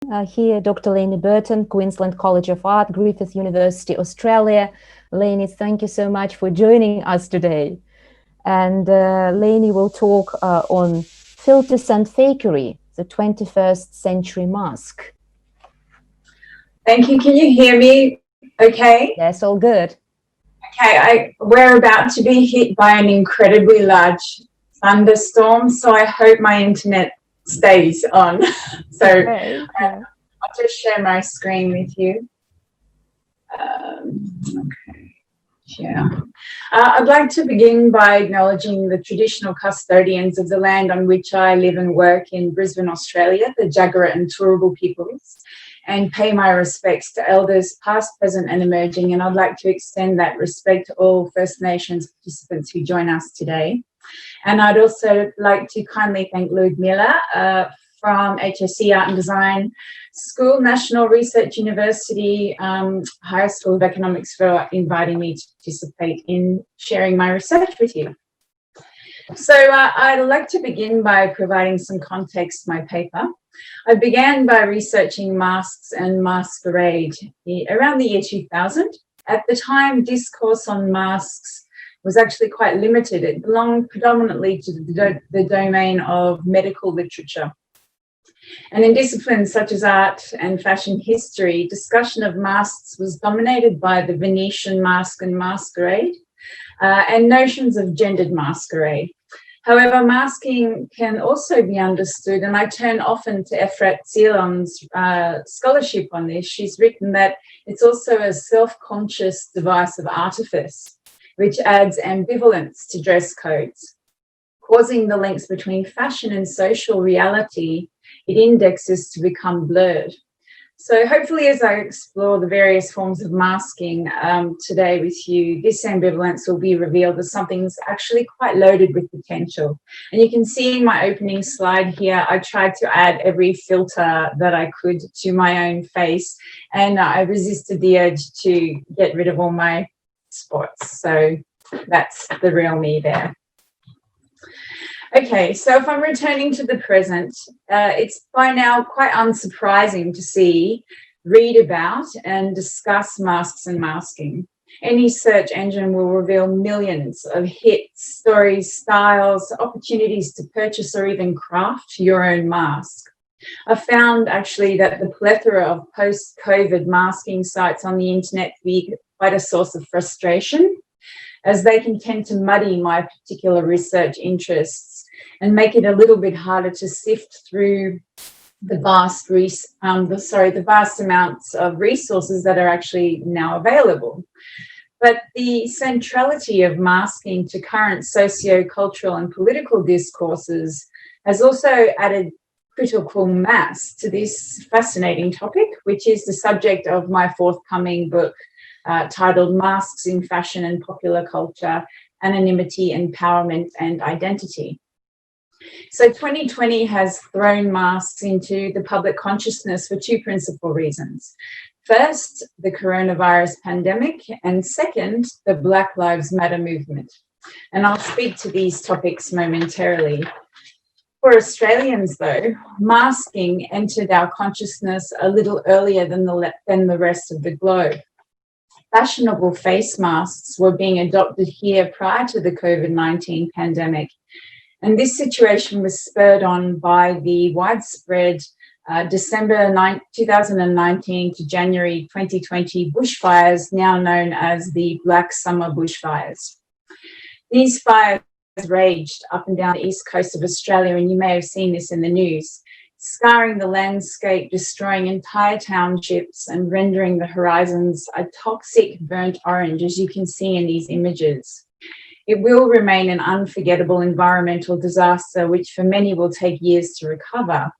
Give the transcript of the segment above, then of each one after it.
Here, Dr. Laini Burton, Queensland College of Art, Griffith University, Australia. Laini, thank you so much for joining us today. And Laini will talk on filters and fakery, the 21st century mask. Thank you. Can you hear me okay? Yes, all good. Okay, we're about to be hit by an incredibly large thunderstorm, so I hope my internet stays on. So okay, yeah. I'll just share my screen with you. Okay, yeah. I'd like to begin by acknowledging the traditional custodians of the land on which I live and work in Brisbane, Australia, the Jagera and Turrbal peoples, and pay my respects to elders past, present and emerging. And I'd like to extend that respect to all First Nations participants who join us today. And I'd also like to kindly thank Ludmilla from HSC Art and Design School, National Research University, Higher School of Economics for inviting me to participate in sharing my research with you. So I'd like to begin by providing some context to my paper. I began by researching masks and masquerade around the year 2000. At the time, discourse on masks was actually quite limited. It belonged predominantly to the domain of medical literature. And in disciplines such as art and fashion history, discussion of masks was dominated by the Venetian mask and masquerade and notions of gendered masquerade. However, masking can also be understood, and I turn often to Efrat Zilon's scholarship on this. She's written that it's also a self-conscious device of artifice, which adds ambivalence to dress codes, causing the links between fashion and social reality it indexes to become blurred. So hopefully as I explore the various forms of masking today with you, this ambivalence will be revealed as something that's actually quite loaded with potential. And you can see in my opening slide here, I tried to add every filter that I could to my own face, and I resisted the urge to get rid of all my spots. So that's the real me there. Okay, so if I'm returning to the present, it's by now quite unsurprising to read about and discuss masks and masking. Any search engine will reveal millions of hits, stories, styles, opportunities to purchase or even craft your own mask. I found actually that the plethora of post-COVID masking sites on the internet be quite a source of frustration, as they can tend to muddy my particular research interests and make it a little bit harder to sift through the vast amounts of resources that are actually now available. But the centrality of masking to current socio-cultural and political discourses has also added critical mass to this fascinating topic, which is the subject of my forthcoming book titled Masks in Fashion and Popular Culture, Anonymity, Empowerment and Identity. So 2020 has thrown masks into the public consciousness for two principal reasons. First, the coronavirus pandemic, and second, the Black Lives Matter movement. And I'll speak to these topics momentarily. For Australians, though, masking entered our consciousness a little earlier than the rest of the globe. Fashionable face masks were being adopted here prior to the COVID-19 pandemic. And this situation was spurred on by the widespread December 2019 to January 2020 bushfires, now known as the Black Summer bushfires. These fires raged up and down the east coast of Australia, and you may have seen this in the news, scarring the landscape, destroying entire townships and rendering the horizons a toxic burnt orange, as you can see in these images. It will remain an unforgettable environmental disaster, which for many will take years to recover.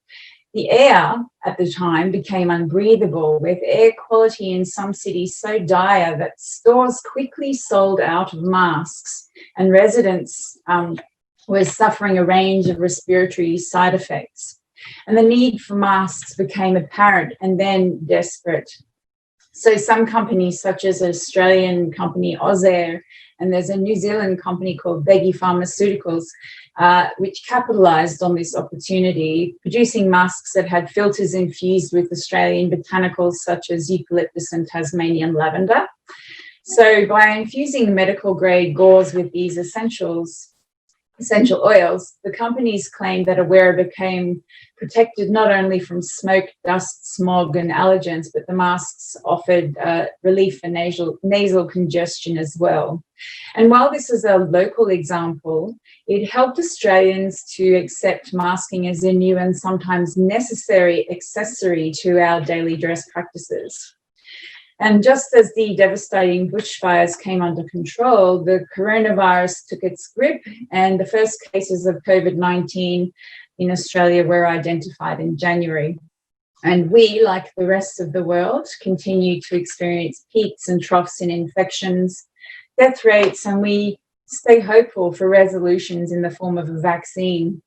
The air at the time became unbreathable, with air quality in some cities so dire that stores quickly sold out of masks, and residents were suffering a range of respiratory side effects. And the need for masks became apparent and then desperate. So some companies, such as an Australian company, Ozair, and there's a New Zealand company called Veggie Pharmaceuticals, which capitalised on this opportunity, producing masks that had filters infused with Australian botanicals such as eucalyptus and Tasmanian lavender. So by infusing medical grade gauze with these essential oils, the companies claimed that a wearer became protected not only from smoke, dust, smog, and allergens, but the masks offered relief for nasal congestion as well. And while this is a local example, it helped Australians to accept masking as a new and sometimes necessary accessory to our daily dress practices. And just as the devastating bushfires came under control, the coronavirus took its grip, and the first cases of COVID-19 in Australia were identified in January. And we, like the rest of the world, continue to experience peaks and troughs in infections, death rates, and we stay hopeful for resolutions in the form of a vaccine.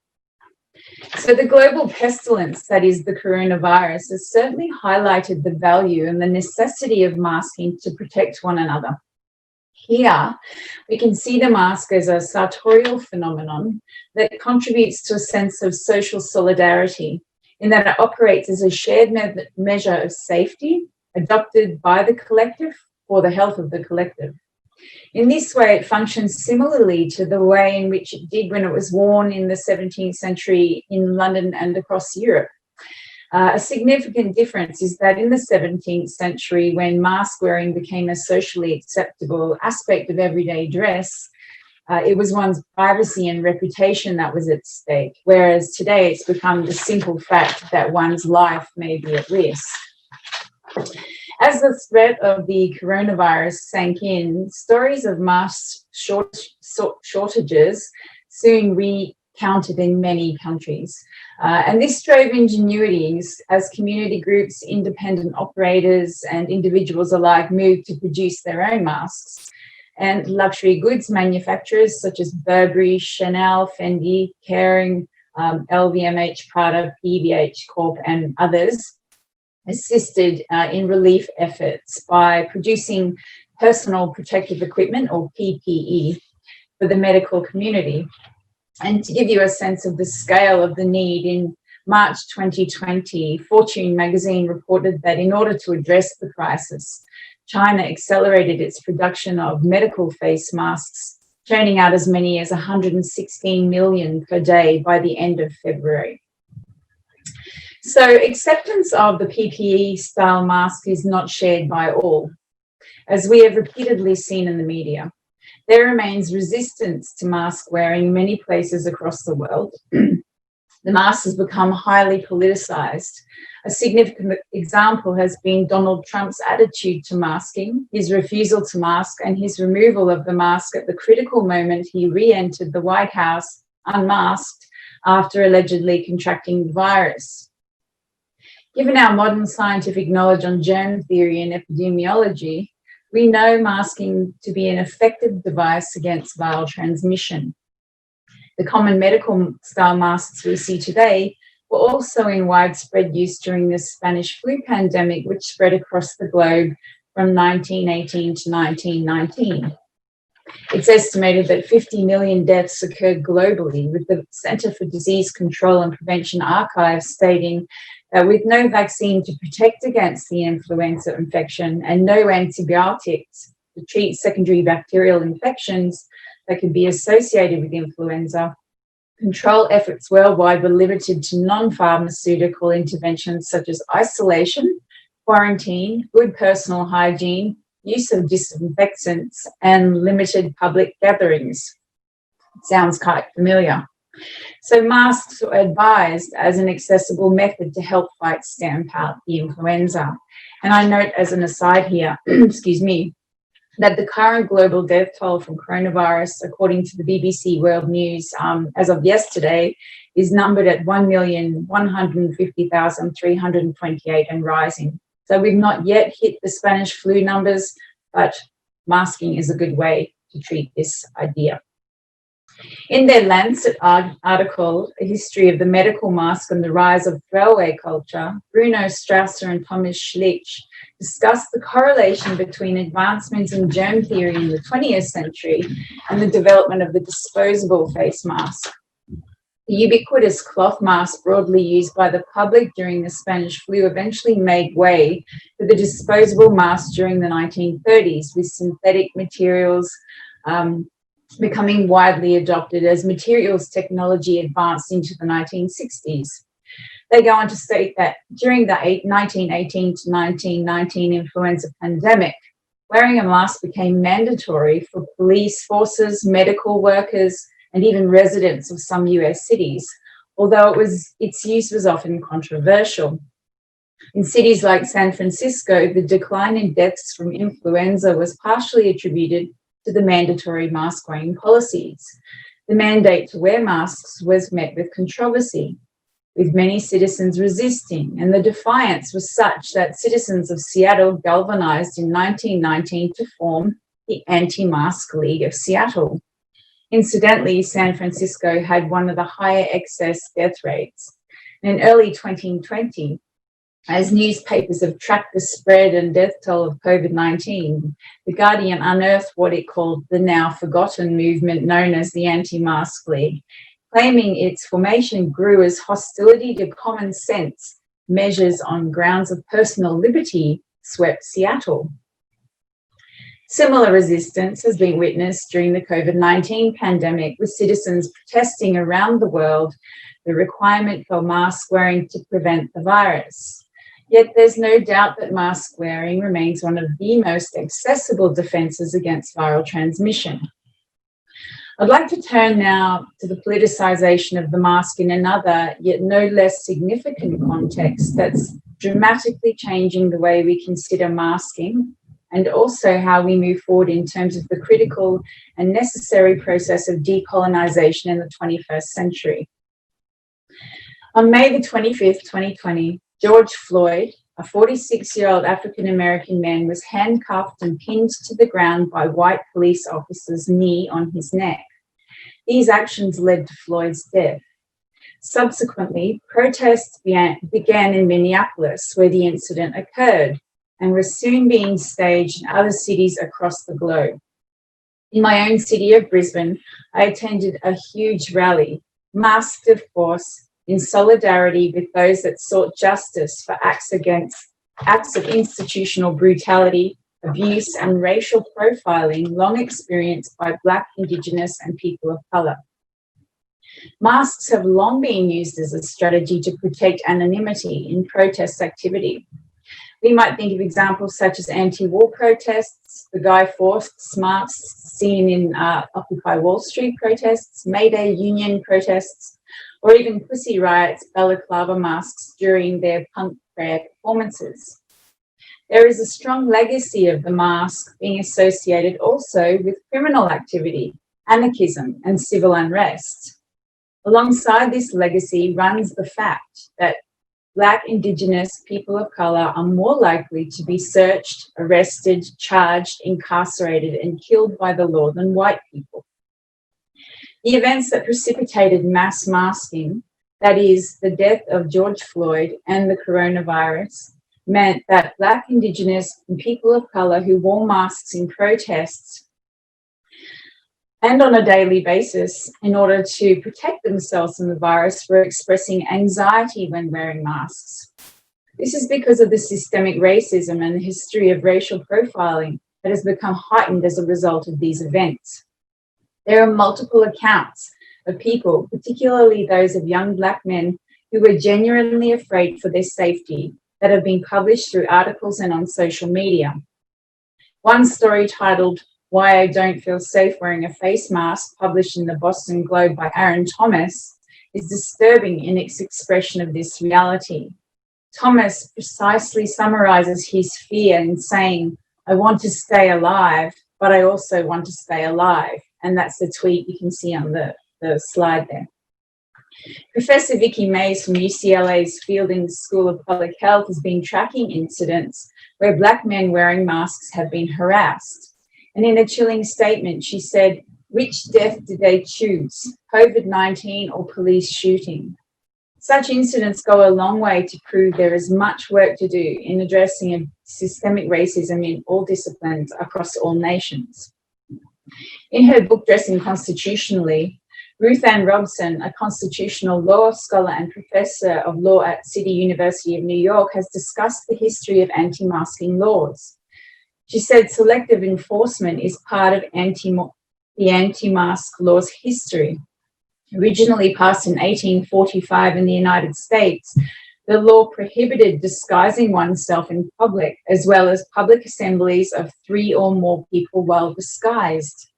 So the global pestilence that is the coronavirus has certainly highlighted the value and the necessity of masking to protect one another. Here, we can see the mask as a sartorial phenomenon that contributes to a sense of social solidarity, in that it operates as a shared measure of safety adopted by the collective for the health of the collective. In this way, it functions similarly to the way in which it did when it was worn in the 17th century in London and across Europe. A significant difference is that in the 17th century, when mask wearing became a socially acceptable aspect of everyday dress, it was one's privacy and reputation that was at stake, whereas today it's become the simple fact that one's life may be at risk. As the threat of the coronavirus sank in, stories of mask shortages soon recounted in many countries. And this drove ingenuities as community groups, independent operators, and individuals alike moved to produce their own masks. And luxury goods manufacturers such as Burberry, Chanel, Fendi, Kering, LVMH, Prada, PVH Corp, and others assisted in relief efforts by producing personal protective equipment, or PPE, for the medical community. And to give you a sense of the scale of the need, in March 2020, Fortune magazine reported that in order to address the crisis, China accelerated its production of medical face masks, churning out as many as 116 million per day by the end of February. So acceptance of the PPE style mask is not shared by all, as we have repeatedly seen in the media. There remains resistance to mask wearing in many places across the world. The mask has become highly politicized. A significant example has been Donald Trump's attitude to masking, his refusal to mask, and his removal of the mask at the critical moment he re-entered the White House unmasked after allegedly contracting the virus. Given our modern scientific knowledge on germ theory and epidemiology, we know masking to be an effective device against viral transmission. The common medical style masks we see today were also in widespread use during the Spanish flu pandemic, which spread across the globe from 1918 to 1919. It's estimated that 50 million deaths occurred globally, with the Centre for Disease Control and Prevention archive stating that with no vaccine to protect against the influenza infection and no antibiotics to treat secondary bacterial infections that could be associated with influenza, control efforts worldwide were limited to non-pharmaceutical interventions such as isolation, quarantine, good personal hygiene, use of disinfectants, and limited public gatherings. It sounds quite familiar. So masks are advised as an accessible method to help fight stamp out the influenza. And I note as an aside here, excuse me, that the current global death toll from coronavirus, according to the BBC World News, as of yesterday, is numbered at 1,150,328 and rising. So we've not yet hit the Spanish flu numbers, but masking is a good way to treat this idea. In their Lancet article, A History of the Medical Mask and the Rise of Throwaway Culture, Bruno Strasser and Thomas Schlich discussed the correlation between advancements in germ theory in the 20th century and the development of the disposable face mask. The ubiquitous cloth mask broadly used by the public during the Spanish flu eventually made way for the disposable mask during the 1930s, with synthetic materials becoming widely adopted as materials technology advanced into the 1960s. They go on to state that during the 1918 to 1919 influenza pandemic, wearing a mask became mandatory for police forces, medical workers, and even residents of some US cities, although its use was often controversial. In cities like San Francisco, the decline in deaths from influenza was partially attributed to the mandatory mask-wearing policies. The mandate to wear masks was met with controversy, with many citizens resisting, and the defiance was such that citizens of Seattle galvanized in 1919 to form the Anti-Mask League of Seattle. Incidentally, San Francisco had one of the higher excess death rates. In early 2020, as newspapers have tracked the spread and death toll of COVID-19, The Guardian unearthed what it called the now forgotten movement known as the Anti-Mask League, claiming its formation grew as hostility to common sense measures on grounds of personal liberty swept Seattle. Similar resistance has been witnessed during the COVID-19 pandemic, with citizens protesting around the world the requirement for mask wearing to prevent the virus. Yet there's no doubt that mask wearing remains one of the most accessible defenses against viral transmission. I'd like to turn now to the politicization of the mask in another, yet no less significant context that's dramatically changing the way we consider masking, and also how we move forward in terms of the critical and necessary process of decolonization in the 21st century. On May the 25th, 2020, George Floyd, a 46-year-old African-American man, was handcuffed and pinned to the ground by white police officers' knee on his neck. These actions led to Floyd's death. Subsequently, protests began in Minneapolis, where the incident occurred, and were soon being staged in other cities across the globe. In my own city of Brisbane, I attended a huge rally, masked of course, in solidarity with those that sought justice for acts of institutional brutality, abuse, and racial profiling long experienced by Black, Indigenous, and people of colour. Masks have long been used as a strategy to protect anonymity in protest activity. We might think of examples such as anti-war protests, the Guy Fawkes masks seen in Occupy Wall Street protests, May Day Union protests, or even Pussy Riot's balaclava masks during their punk prayer performances. There is a strong legacy of the mask being associated also with criminal activity, anarchism, and civil unrest. Alongside this legacy runs the fact that Black, Indigenous, people of colour are more likely to be searched, arrested, charged, incarcerated, and killed by the law than white people. The events that precipitated mass masking, that is, the death of George Floyd and the coronavirus, meant that Black, Indigenous, and people of colour who wore masks in protests and on a daily basis in order to protect themselves from the virus were expressing anxiety when wearing masks. This is because of the systemic racism and the history of racial profiling that has become heightened as a result of these events. There are multiple accounts of people, particularly those of young Black men, who were genuinely afraid for their safety, that have been published through articles and on social media. One story titled "Why I Don't Feel Safe Wearing a Face Mask," published in the Boston Globe by Aaron Thomas, is disturbing in its expression of this reality. Thomas precisely summarizes his fear in saying, "I want to stay alive, but I also want to stay alive." And that's the tweet you can see on the slide there. Professor Vicky Mays from UCLA's Fielding School of Public Health has been tracking incidents where Black men wearing masks have been harassed. And in a chilling statement, she said, "Which death did they choose, COVID-19 or police shooting?" Such incidents go a long way to prove there is much work to do in addressing a systemic racism in all disciplines across all nations. In her book, Dressing Constitutionally, Ruth Ann Robson, a constitutional law scholar and professor of law at City University of New York, has discussed the history of anti-masking laws. She said selective enforcement is part of the anti-mask law's history. Originally passed in 1845 in the United States, the law prohibited disguising oneself in public, as well as public assemblies of 3 or more people while disguised.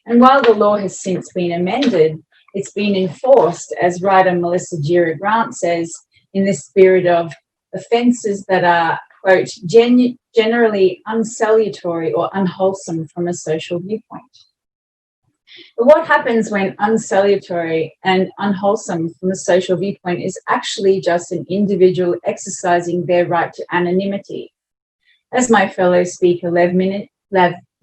And while the law has since been amended, it's been enforced, as writer Melissa Gira Grant says, in the spirit of offences that are, quote, generally unsalutary or unwholesome from a social viewpoint. But what happens when unsalutary and unwholesome from a social viewpoint is actually just an individual exercising their right to anonymity? As my fellow speaker Lev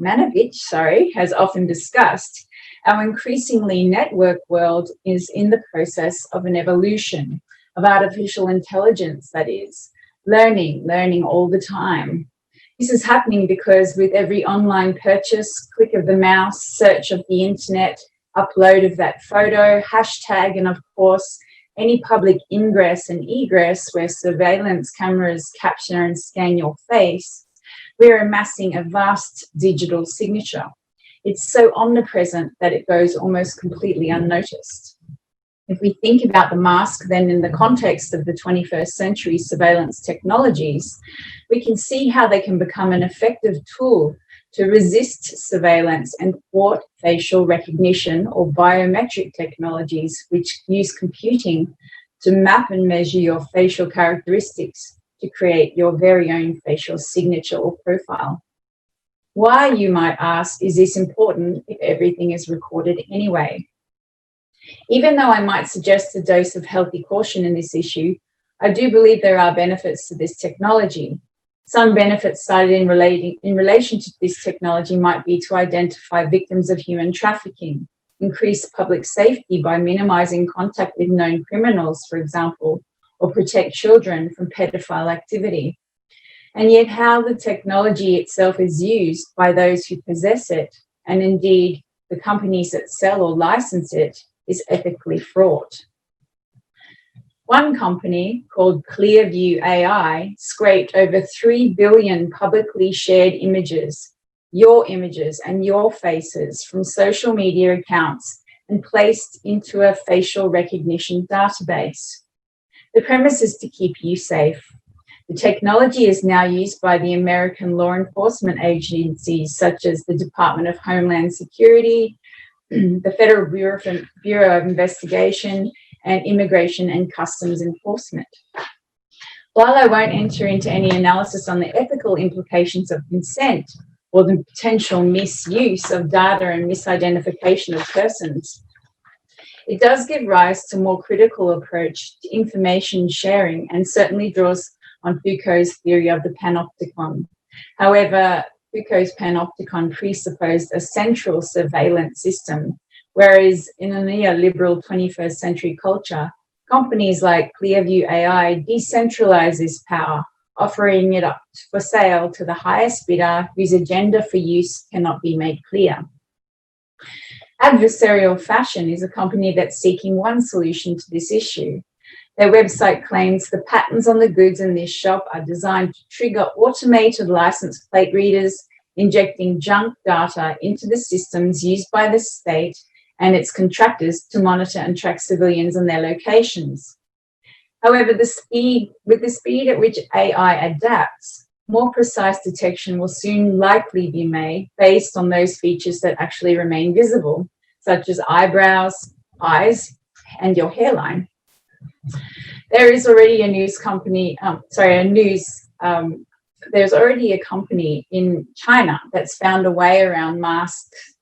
Manovich has often discussed, our increasingly network world is in the process of an evolution of artificial intelligence, that is, learning all the time. This is happening because with every online purchase, click of the mouse, search of the internet, upload of that photo, hashtag, and of course, any public ingress and egress where surveillance cameras capture and scan your face, we're amassing a vast digital signature. It's so omnipresent that it goes almost completely unnoticed. If we think about the mask then in the context of the 21st century surveillance technologies, we can see how they can become an effective tool to resist surveillance and thwart facial recognition or biometric technologies which use computing to map and measure your facial characteristics to create your very own facial signature or profile. Why, you might ask, is this important if everything is recorded anyway? Even though I might suggest a dose of healthy caution in this issue, I do believe there are benefits to this technology. Some benefits cited in relation to this technology might be to identify victims of human trafficking, increase public safety by minimizing contact with known criminals, for example, or protect children from pedophile activity. And yet how the technology itself is used by those who possess it, and indeed the companies that sell or license it, is ethically fraught. One company called Clearview AI scraped over 3 billion publicly shared images and your faces from social media accounts and placed into a facial recognition database. The premise is to keep you safe. The technology is now used by the American law enforcement agencies such as the Department of Homeland Security, the Federal Bureau of Investigation, and Immigration and Customs Enforcement. While I won't enter into any analysis on the ethical implications of consent or the potential misuse of data and misidentification of persons, it does give rise to a more critical approach to information sharing and certainly draws on Foucault's theory of the panopticon. However, Foucault's panopticon presupposed a central surveillance system, whereas in a neoliberal 21st century culture, companies like Clearview AI decentralize this power, offering it up for sale to the highest bidder whose agenda for use cannot be made clear. Adversarial Fashion is a company that's seeking one solution to this issue. Their website claims the patterns on the goods in this shop are designed to trigger automated license plate readers, injecting junk data into the systems used by the state and its contractors to monitor and track civilians and their locations. However, with the speed at which AI adapts, more precise detection will soon likely be made based on those features that actually remain visible, such as eyebrows, eyes, and your hairline. There is already there's already a company in China that's found a way around masks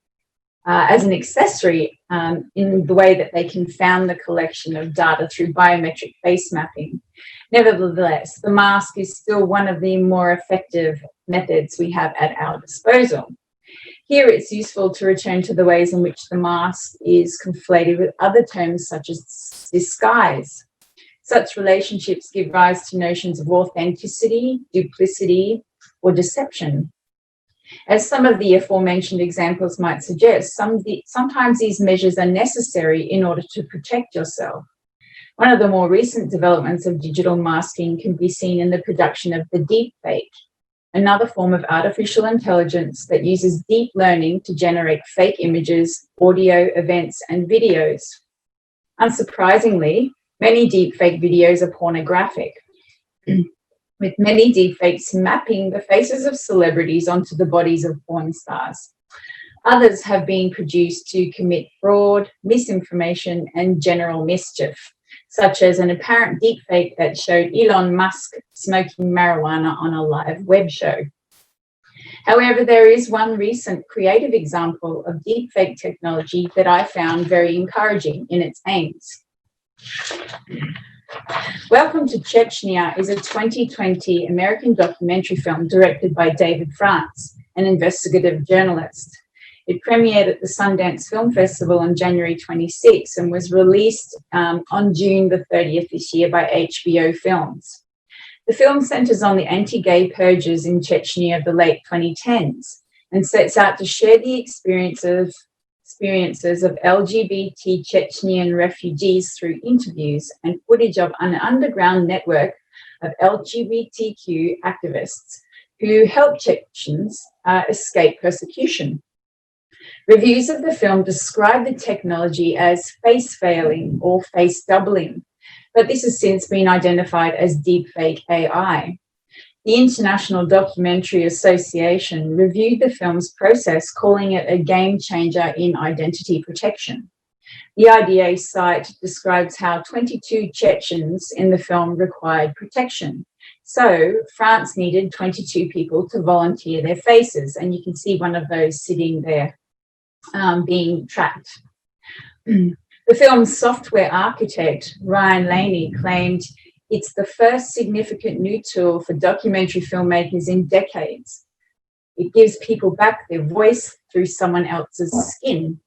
as an accessory in the way that they confound the collection of data through biometric face mapping. Nevertheless, the mask is still one of the more effective methods we have at our disposal. Here, it's useful to return to the ways in which the mask is conflated with other terms such as disguise. Such relationships give rise to notions of authenticity, duplicity, or deception. As some of the aforementioned examples might suggest, sometimes these measures are necessary in order to protect yourself. One of the more recent developments of digital masking can be seen in the production of the deepfake, another form of artificial intelligence that uses deep learning to generate fake images, audio, events, and videos. Unsurprisingly, many deepfake videos are pornographic, with many deepfakes mapping the faces of celebrities onto the bodies of porn stars. Others have been produced to commit fraud, misinformation, and general mischief, such as an apparent deepfake that showed Elon Musk smoking marijuana on a live web show. However, there is one recent creative example of deepfake technology that I found very encouraging in its aims. Welcome to Chechnya is a 2020 American documentary film directed by David France, an investigative journalist. It premiered at the Sundance Film Festival on January 26 and was released on June the 30th this year by HBO Films. The film centers on the anti-gay purges in Chechnya of the late 2010s and sets out to share the experiences of LGBT Chechnyan refugees through interviews and footage of an underground network of LGBTQ activists who help Chechens escape persecution. Reviews of the film describe the technology as face-veiling or face-doubling, but this has since been identified as deepfake AI. The International Documentary Association reviewed the film's process, calling it a game changer in identity protection. The IDA site describes how 22 Chechens in the film required protection. So France needed 22 people to volunteer their faces, and you can see one of those sitting there being tracked. The film's software architect, Ryan Laini, claimed it's the first significant new tool for documentary filmmakers in decades. It gives people back their voice through someone else's skin.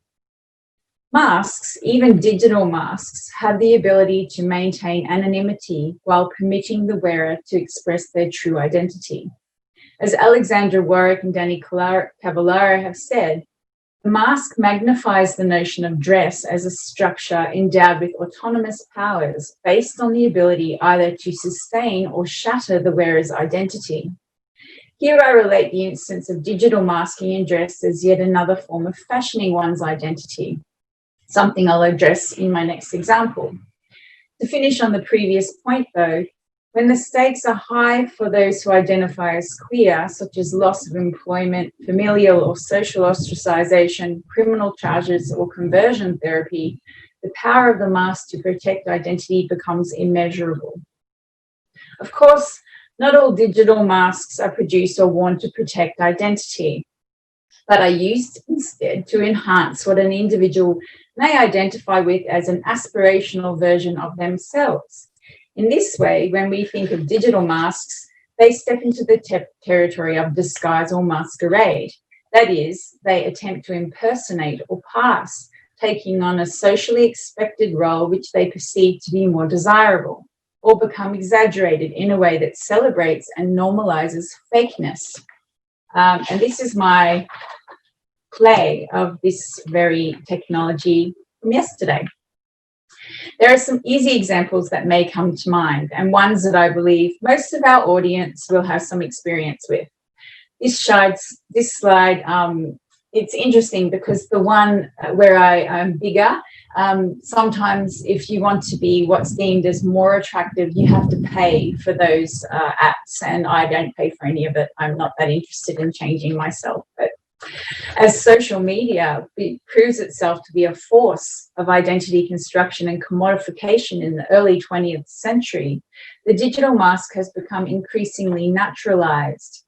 Masks, even digital masks, have the ability to maintain anonymity while permitting the wearer to express their true identity. As Alexandra Warwick and Danny Cavallaro have said, the mask magnifies the notion of dress as a structure endowed with autonomous powers based on the ability either to sustain or shatter the wearer's identity. Here I relate the instance of digital masking in dress as yet another form of fashioning one's identity, something I'll address in my next example. To finish on the previous point though, when the stakes are high for those who identify as queer, such as loss of employment, familial or social ostracization, criminal charges, or conversion therapy, the power of the mask to protect identity becomes immeasurable. Of course, not all digital masks are produced or worn to protect identity, but are used instead to enhance what an individual may identify with as an aspirational version of themselves. In this way, when we think of digital masks, they step into the territory of disguise or masquerade. That is, they attempt to impersonate or pass, taking on a socially expected role which they perceive to be more desirable, or become exaggerated in a way that celebrates and normalizes fakeness. And this is my play of this very technology from yesterday. There are some easy examples that may come to mind, and ones that I believe most of our audience will have some experience with. This slide, it's interesting because the one where I am bigger, sometimes if you want to be what's deemed as more attractive, you have to pay for those apps, and I don't pay for any of it. I'm not that interested in changing myself, but as social media proves itself to be a force of identity construction and commodification in the early 20th century, the digital mask has become increasingly naturalized.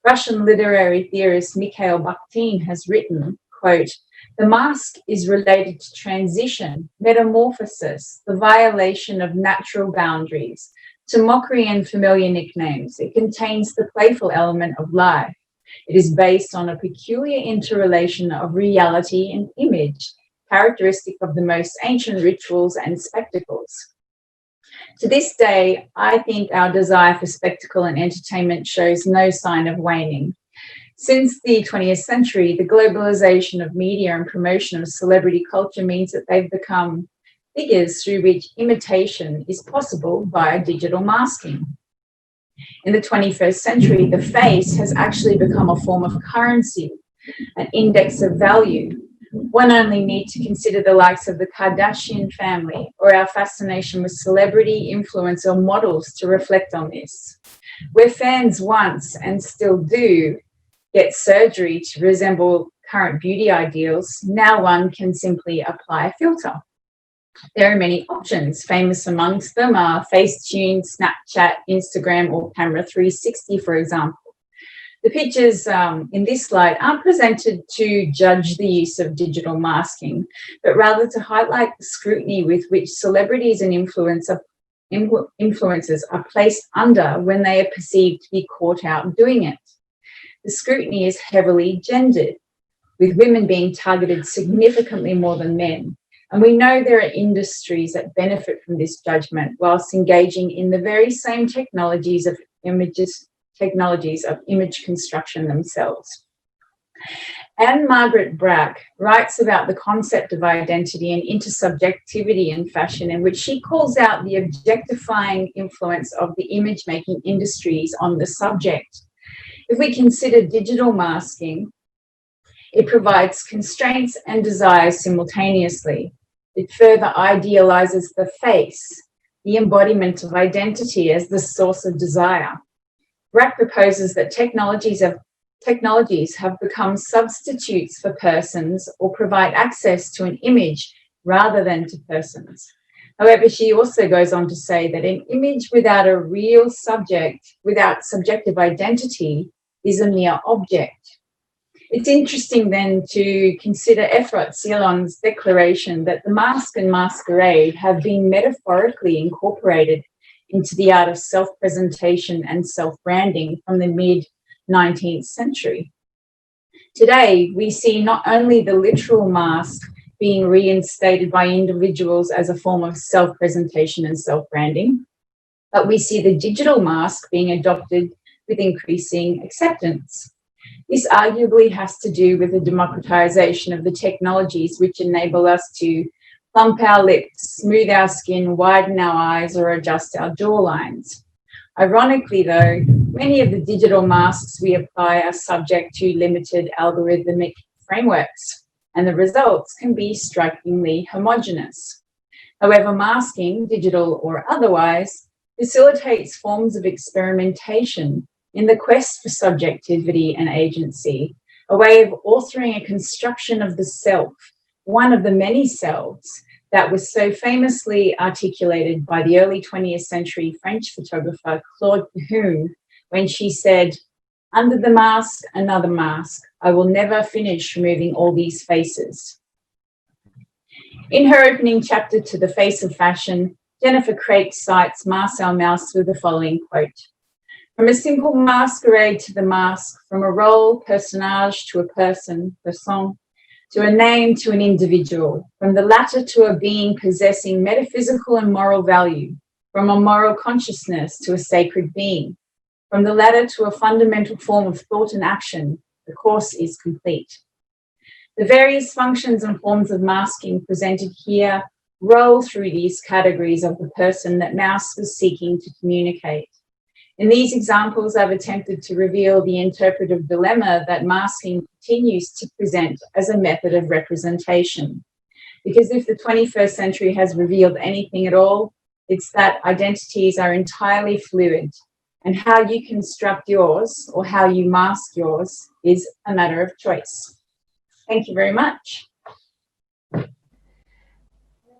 Russian literary theorist Mikhail Bakhtin has written, quote, "The mask is related to transition, metamorphosis, the violation of natural boundaries, to mockery and familiar nicknames. It contains the playful element of life. It is based on a peculiar interrelation of reality and image, characteristic of the most ancient rituals and spectacles." To this day, I think our desire for spectacle and entertainment shows no sign of waning. Since the 20th century, the globalization of media and promotion of celebrity culture means that they've become figures through which imitation is possible via digital masking. In the 21st century, the face has actually become a form of currency, an index of value. One only needs to consider the likes of the Kardashian family or our fascination with celebrity influencer models to reflect on this. Where fans once and still do get surgery to resemble current beauty ideals, now one can simply apply a filter. There are many options. Famous amongst them are Facetune, Snapchat, Instagram, or Camera 360, for example. The pictures in this slide aren't presented to judge the use of digital masking, but rather to highlight the scrutiny with which celebrities and influencers are placed under when they are perceived to be caught out doing it. The scrutiny is heavily gendered, with women being targeted significantly more than men. And we know there are industries that benefit from this judgment whilst engaging in the very same technologies of image construction themselves. Anne Margaret Brack writes about the concept of identity and intersubjectivity in fashion, in which she calls out the objectifying influence of the image-making industries on the subject. If we consider digital masking, it provides constraints and desires simultaneously. It further idealizes the face, the embodiment of identity, as the source of desire. Brack proposes that technologies have become substitutes for persons or provide access to an image rather than to persons. However, she also goes on to say that an image without a real subject, without subjective identity, is a mere object. It's interesting then to consider Efrat Silon's declaration that the mask and masquerade have been metaphorically incorporated into the art of self-presentation and self-branding from the mid-19th century. Today, we see not only the literal mask being reinstated by individuals as a form of self-presentation and self-branding, but we see the digital mask being adopted with increasing acceptance. This arguably has to do with the democratization of the technologies which enable us to plump our lips, smooth our skin, widen our eyes, or adjust our jawlines. Ironically, though, many of the digital masks we apply are subject to limited algorithmic frameworks, and the results can be strikingly homogeneous. However, masking, digital or otherwise, facilitates forms of experimentation in the quest for subjectivity and agency, a way of authoring a construction of the self, one of the many selves that was so famously articulated by the early 20th century French photographer Claude Cahun when she said, "Under the mask, another mask. I will never finish removing all these faces." In her opening chapter to The Face of Fashion, Jennifer Craik cites Marcel Mauss with the following quote: "From a simple masquerade to the mask, from a role, personnage to a person, to a name to an individual, from the latter to a being possessing metaphysical and moral value, from a moral consciousness to a sacred being, from the latter to a fundamental form of thought and action, the course is complete." The various functions and forms of masking presented here roll through these categories of the person that Mauss was seeking to communicate. In these examples, I've attempted to reveal the interpretive dilemma that masking continues to present as a method of representation. Because if the 21st century has revealed anything at all, it's that identities are entirely fluid, and how you construct yours or how you mask yours is a matter of choice. Thank you very much.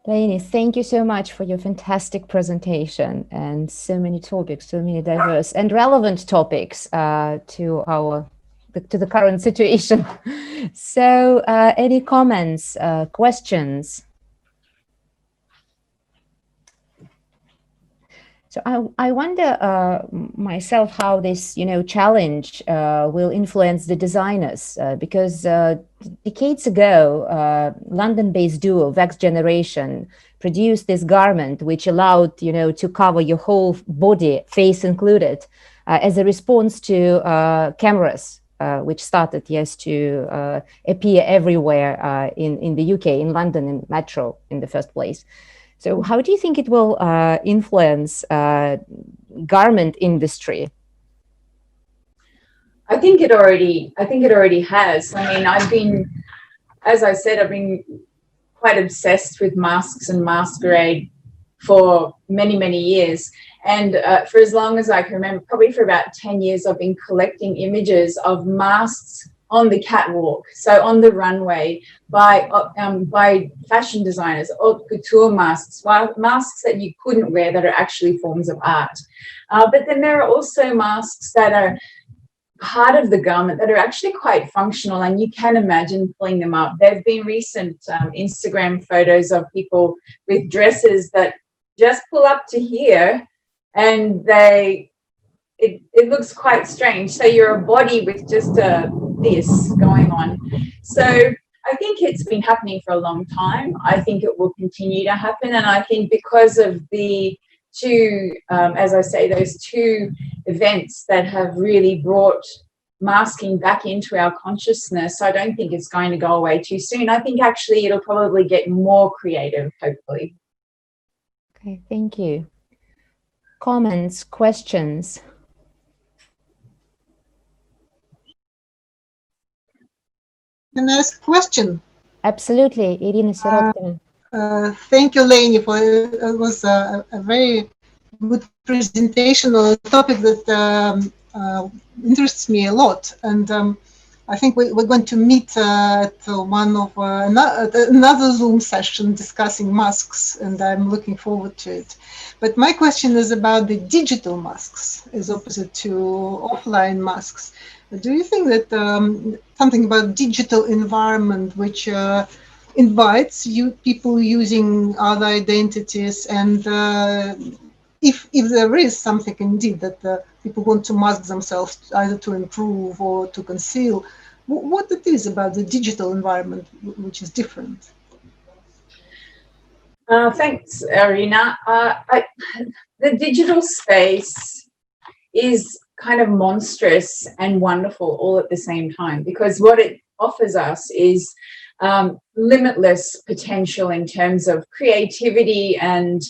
Laini, thank you so much for your fantastic presentation and so many topics, so many diverse and relevant topics to the current situation. So any comments, questions? So I wonder myself how this, challenge will influence the designers, because decades ago, London-based duo Vex Generation produced this garment, which allowed, to cover your whole body, face included, as a response to cameras, which started, to appear everywhere in the UK, in London, in Metro in the first place. So how do you think it will influence garment industry? I think it already has. I mean, as I said, I've been quite obsessed with masks and masquerade for many, many years. And for as long as I can remember, probably for about 10 years, I've been collecting images of masks on the catwalk, so on the runway, by fashion designers, haute couture masks, masks that you couldn't wear that are actually forms of art. But then there are also masks that are part of the garment that are actually quite functional, and you can imagine pulling them up. There have been recent Instagram photos of people with dresses that just pull up to here, and it looks quite strange. So you're a body with just this going on. So I think it's been happening for a long time. I think it will continue to happen, and I think because of the two, as I say, those two events that have really brought masking back into our consciousness, I don't think it's going to go away too soon. I think actually it'll probably get more creative, hopefully. Okay, thank you. Comments, questions? Can I ask a question? Absolutely, Irina Sirotkina. Thank you, Laini, for it was a very good presentation on a topic that interests me a lot. And I think we're going to meet at one of another Zoom session discussing masks, and I'm looking forward to it. But my question is about the digital masks as opposite to offline masks. Do you think that something about digital environment which invites people using other identities, and if there is something indeed that people want to mask themselves either to improve or to conceal, what it is about the digital environment which is different? Thanks, Irina. The digital space is kind of monstrous and wonderful all at the same time, because what it offers us is limitless potential in terms of creativity and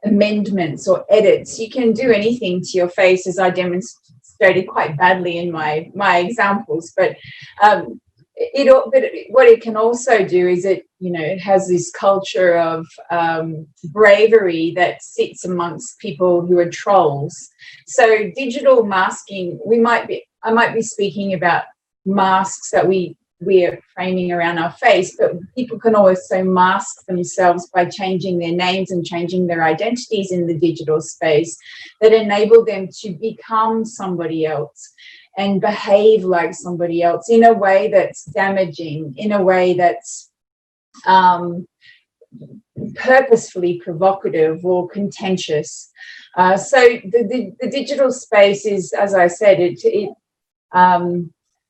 amendments or edits. You can do anything to your face, as I demonstrated quite badly in my examples, but what it can also do is it has this culture of bravery that sits amongst people who are trolls. So digital masking, I might be speaking about masks that we're framing around our face, but people can also mask themselves by changing their names and changing their identities in the digital space that enable them to become somebody else and behave like somebody else in a way that's damaging, in a way that's purposefully provocative or contentious. So the digital space is, as I said,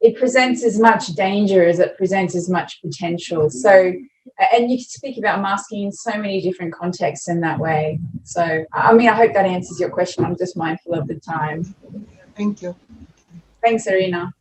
it presents as much danger as it presents as much potential. So, and you can speak about masking in so many different contexts in that way. So, I mean, I hope that answers your question. I'm just mindful of the time. Thank you. Thanks, Irina.